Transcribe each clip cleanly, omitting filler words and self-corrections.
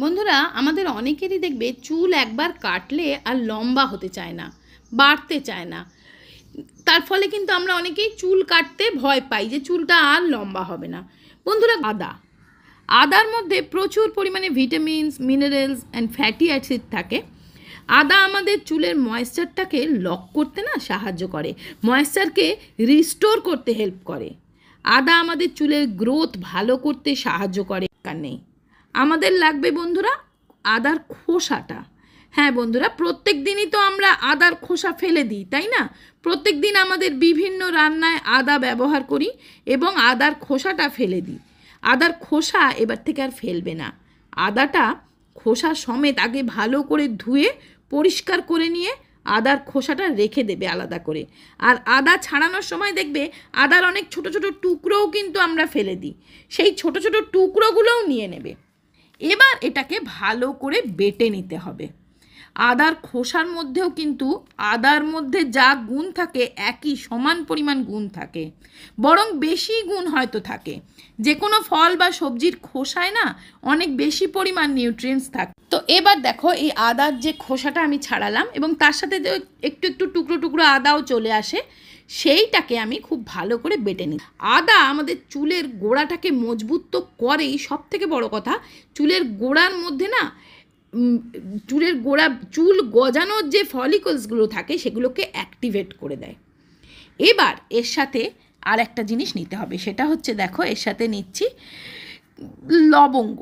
বন্ধুরা, আমাদের অনেকেরই দেখবে চুল একবার কাটলে আর লম্বা হতে চায় না, বাড়তে চায় না। তার ফলে কিন্তু আমরা অনেকেই চুল কাটতে ভয় পাই যে চুলটা আর লম্বা হবে না। বন্ধুরা, আদার মধ্যে প্রচুর পরিমাণে vitamins, minerals and fatty acid থাকে। আদা আমাদের চুলের ময়েশ্চারটাকে লক করতে সাহায্য করে, ময়েশ্চারকে রিস্টোর করতে হেল্প করে। আদা আমাদের চুলের গ্রোথ ভালো করতে সাহায্য করে। নেই আমাদের লাগবে বন্ধুরা আদার খোসাটা। হ্যাঁ বন্ধুরা, প্রত্যেক দিনই তো আমরা আদার খোসা ফেলে দিই, তাই না? প্রত্যেক দিন আমাদের বিভিন্ন রান্নায় আদা ব্যবহার করি এবং আদার খোসাটা ফেলে দিই। আদার খোসা এবার থেকে আর ফেলবে না। আদাটা খোসা সমেত আগে ভালো করে ধুয়ে পরিষ্কার করে নিয়ে আদার খোসাটা রেখে দেবে আলাদা করে। আর আদা ছাড়ানোর সময় দেখবে আদার অনেক ছোট ছোট টুকরোও কিন্তু আমরা ফেলে দিই, সেই ছোট ছোট টুকরোগুলোও নিয়ে নেবে। এবার এটাকে ভালো করে বেটে নিতে হবে। আদার খোসার মধ্যেও কিন্তু আদার মধ্যে যা গুণ থাকে একই সমান পরিমাণ গুণ থাকে, বরং বেশি গুণ হয়তো থাকে। যে কোনো ফল বা সবজির খোসায় অনেক বেশি পরিমাণ নিউট্রিয়েন্টস থাকে। তো এবার দেখো, এই আদার যে খোসাটা আমি ছাড়ালাম এবং তার সাথে যে একটু একটু টুকরো টুকরো আদাও চলে আসে, সেইটাকে আমি খুব ভালো করে বেটে নিই। আদা আমাদের চুলের গোড়াটাকে মজবুত তো করেই, সব থেকে বড় কথা চুলের গোড়ার মধ্যে চুলের গোড়া, চুল গজানোর যে ফলিকলসগুলো থাকে সেগুলোকে অ্যাক্টিভেট করে দেয়। এবার এর সাথে আর একটা জিনিস নিতে হবে, সেটা হচ্ছে দেখো, এর সাথে নিচ্ছি লবঙ্গ।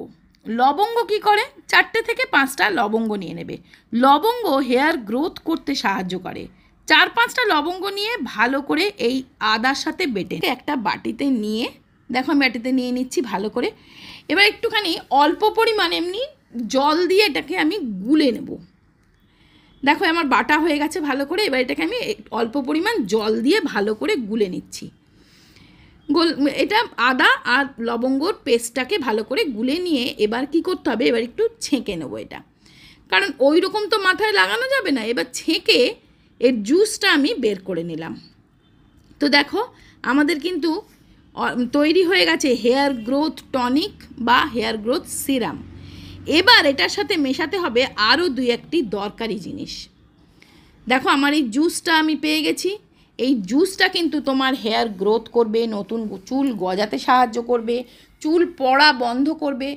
লবঙ্গ কি করে? 4 থেকে 5টা লবঙ্গ নিয়ে নেবে। লবঙ্গ হেয়ার গ্রোথ করতে সাহায্য করে। 4-5টা লবঙ্গ নিয়ে ভালো করে এই আদার সাথে বেটে একটা বাটিতে নিয়ে, দেখো আমি বাটিতে নিয়ে নিচ্ছি ভালো করে। এবার একটুখানি অল্প পরিমাণ এমনি জল দিয়ে এটাকে আমি গুলে নেব। দেখো আমার বাটা হয়ে গেছে ভালো করে। এবার এটাকে আমি অল্প পরিমাণ জল দিয়ে ভালো করে গুলে নিচ্ছি। এটা আদা আর লবঙ্গর পেস্টটাকে ভালো করে গুলে নিয়ে এবার কি করতে হবে, এবার একটু ছেঁকে নেবো এটা, কারণ ওই রকম তো মাথায় লাগানো যাবে না। এবার ছেঁকে এর জুসটা আমি বের করে নিলাম। তো দেখো আমাদের কিন্তু তৈরি হয়ে গেছে হেয়ার গ্রোথ টনিক বা হেয়ার গ্রোথ সিরাম। এবার এটার সাথে মেশাতে হবে আরও 2-1টি দরকারি জিনিস। দেখো আমার এই জুসটা আমি পেয়ে গেছি। এই জুসটা কিন্তু তোমার হেয়ার গ্রোথ করবে, নতুন চুল গজাতে সাহায্য করবে, চুল পড়া বন্ধ করবে।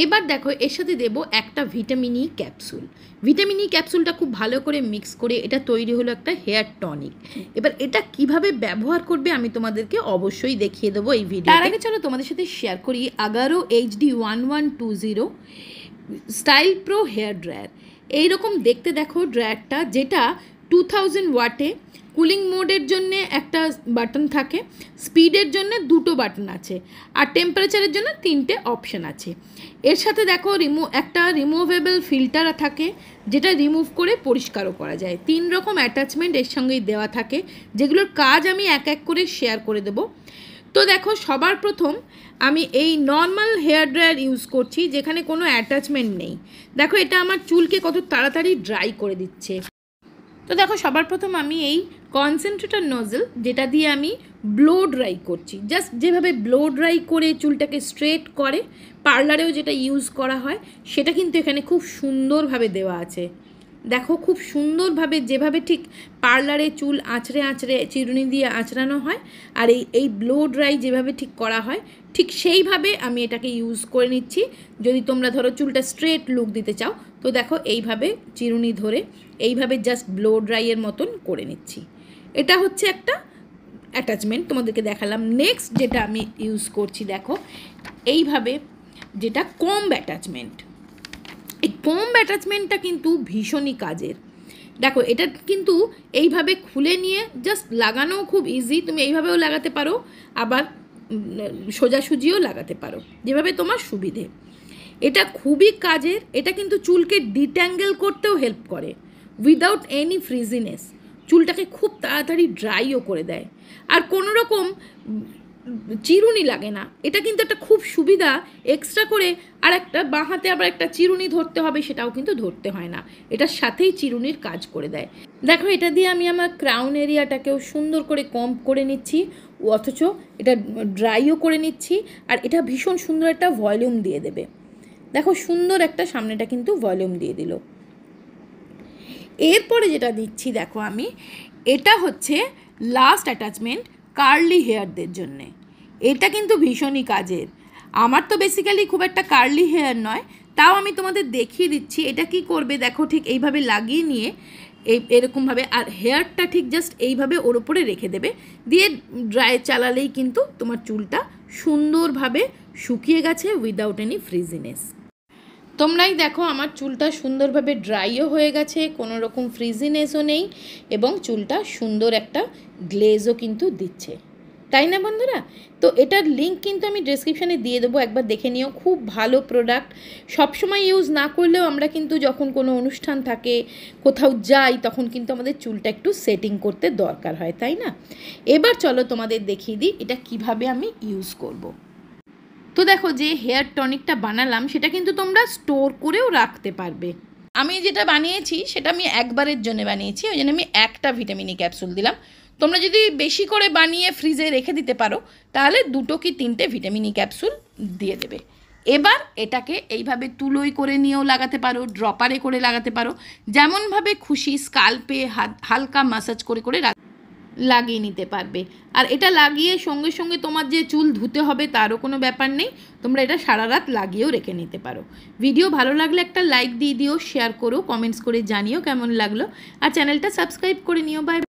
এবার দেখো এর সাথে দেবো একটা vitamin E capsule. Vitamin E ক্যাপসুলটা খুব ভালো করে মিক্স করে এটা তৈরি হলো একটা হেয়ার টনিক। এবার এটা কিভাবে ব্যবহার করবে আমি তোমাদেরকে অবশ্যই দেখিয়ে দেবো এই ভিডিও। তার আগে চলো তোমাদের সাথে শেয়ার করি Agaro HD 1120 style pro hair dryer. এইরকম দেখতে দেখো ড্রায়ারটা, যেটা 2000 ওয়াটে। কুলিং মোডের জন্য একটা বাটন থাকে, স্পিডের জন্য 2টো বাটন আছে, আর টেম্পারেচারের জন্য 3টে অপশান আছে। এর সাথে দেখো একটা রিমুভেবল ফিল্টার থাকে, যেটা রিমুভ করে পরিষ্কারও করা যায়। 3 রকম অ্যাটাচমেন্ট এর সঙ্গেই দেওয়া থাকে, যেগুলোর কাজ আমি এক এক করে শেয়ার করে দেবো। তো দেখো সবার প্রথম আমি এই নর্মাল হেয়ার ড্রায়ার ইউজ করছি, যেখানে কোনো অ্যাটাচমেন্ট নেই। দেখো এটা আমার চুলকে কত তাড়াতাড়ি ড্রাই করে দিচ্ছে। তো দেখো সবার প্রথম আমি এই কনসেন্ট্রেটর নজল, যেটা দিয়ে আমি ব্লো ড্রাই করছি। জাস্ট যেভাবে ব্লো ড্রাই করে চুলটাকে স্ট্রেট করে পার্লারেও যেটা ইউজ করা হয়, সেটা কিন্তু এখানে খুব সুন্দরভাবে দেওয়া আছে। দেখো খুব সুন্দরভাবে, যেভাবে ঠিক পার্লারে চুল আঁচড়ে আঁচড়ে চিরুনি দিয়ে আঁচড়ানো হয়, আর এই ব্লো ড্রাই যেভাবে ঠিক করা হয়, ঠিক সেইভাবে আমি এটাকে ইউজ করে নিচ্ছি। যদি তোমরা ধরো চুলটা স্ট্রেট লুক দিতে চাও, তো দেখো এইভাবে চিরুনি ধরে এইভাবে জাস্ট ব্লো ড্রাইয়ের মতন করে নিচ্ছি। এটা হচ্ছে একটা অ্যাটাচমেন্ট তোমাদেরকে দেখালাম। নেক্সট যেটা আমি ইউজ করছি, দেখো এইভাবে, যেটা কম্ব অ্যাটাচমেন্ট। এই কম্ব অ্যাটাচমেন্টটা কিন্তু ভীষণই কাজের। দেখো এটা কিন্তু এইভাবে খুলে নিয়ে জাস্ট লাগানোও খুব ইজি। তুমি এইভাবেও লাগাতে পারো, আবার সোজাসুজিও লাগাতে পারো, যেভাবে তোমার সুবিধে। এটা খুবই কাজের। এটা কিন্তু চুলকে ডিট্যাঙ্গেল করতেও হেল্প করে উইদাউট এনি ফ্রিজিনেস। চুলটাকে খুব তাড়াতাড়ি ড্রাইও করে দেয়, আর কোনো রকম চিরুনি লাগে না। এটা কিন্তু একটা খুব সুবিধা। এক্সট্রা করে আর একটা বাঁ হাতে আবার একটা চিরুনি ধরতে হবে, সেটাও কিন্তু ধরতে হয় না। এটার সাথেই চিরুনির কাজ করে দেয়। দেখো এটা দিয়ে আমি আমার ক্রাউন এরিয়াটাকেও সুন্দর করে কম্ব করে নিচ্ছি, অথচ এটা ড্রাইও করে নিচ্ছি, আর এটা ভীষণ সুন্দর একটা ভলিউম দিয়ে দেবে। দেখো সুন্দর একটা সামনেটা কিন্তু ভলিউম দিয়ে দিল। এরপরে যেটা দিচ্ছি দেখো আমি, এটা হচ্ছে লাস্ট অ্যাটাচমেন্ট কার্লি হেয়ারদের জন্যে। এটা কিন্তু ভীষণই কাজের। আমার তো বেসিক্যালি খুব একটা কার্লি হেয়ার নয়, তাও আমি তোমাদের দেখিয়ে দিচ্ছি। এটা কি করবে দেখো, ঠিক এইভাবে লাগিয়ে নিয়ে এরকমভাবে, আর হেয়ারটা ঠিক জাস্ট এইভাবে ওর ওপরে রেখে দেবে, দিয়ে ড্রাই চালালেই কিন্তু তোমার চুলটা সুন্দরভাবে শুকিয়ে গেছে উইদাউট এনি ফ্রিজিনেস। তোমরাই দেখো আমার চুলটা সুন্দরভাবে ড্রাইও হয়ে গেছে, কোনো রকম ফ্রিজিনেসও নেই, এবং চুলটা সুন্দর একটা গ্লেজও কিন্তু দিচ্ছে, তাই না বন্ধুরা? তো এটার লিঙ্ক কিন্তু আমি ডেসক্রিপশানে দিয়ে দেবো, একবার দেখে নিও। খুব ভালো প্রোডাক্ট। সবসময় ইউজ না করলেও আমরা কিন্তু যখন কোনো অনুষ্ঠান থাকে, কোথাও যাই, তখন কিন্তু আমাদের চুলটা একটু সেটিং করতে দরকার হয়, তাই না? এবার চলো তোমাদের দেখিয়ে দিই এটা কিভাবে আমি ইউজ করব। তো দেখো, যে হেয়ার টনিকটা বানালাম সেটা কিন্তু তোমরা স্টোর করেও রাখতে পারবে। আমি যেটা বানিয়েছি সেটা আমি একবারের জন্য বানিয়েছি, ওই জন্য আমি একটা ভিটামিন ই ক্যাপসুল দিলাম। তোমরা যদি বেশি করে বানিয়ে ফ্রিজে রেখে দিতে পারো, তাহলে 2 কি 3টে ভিটামিন ই ক্যাপসুল দিয়ে দেবে। এবার এটাকে এইভাবে তুলোই করে নিয়েও লাগাতে পারো, ড্রপারে করে লাগাতে পারো, যেমনভাবে খুশি স্কাল্পে হালকা ম্যাসাজ করে করে লাগিয়ে নিতে পারবে। আর এটা লাগিয়ে সঙ্গে সঙ্গে তোমার যে চুল ধুতে হবে তারও কোনো ব্যাপার নেই, তোমরা এটা সারা রাত লাগিয়েও রেখে নিতে পারো। ভিডিও ভালো লাগলে একটা লাইক দিয়ে দিও, শেয়ার করো, কমেন্টস করে জানিও কেমন লাগলো, আর চ্যানেলটা সাবস্ক্রাইব করে নিও। বাই।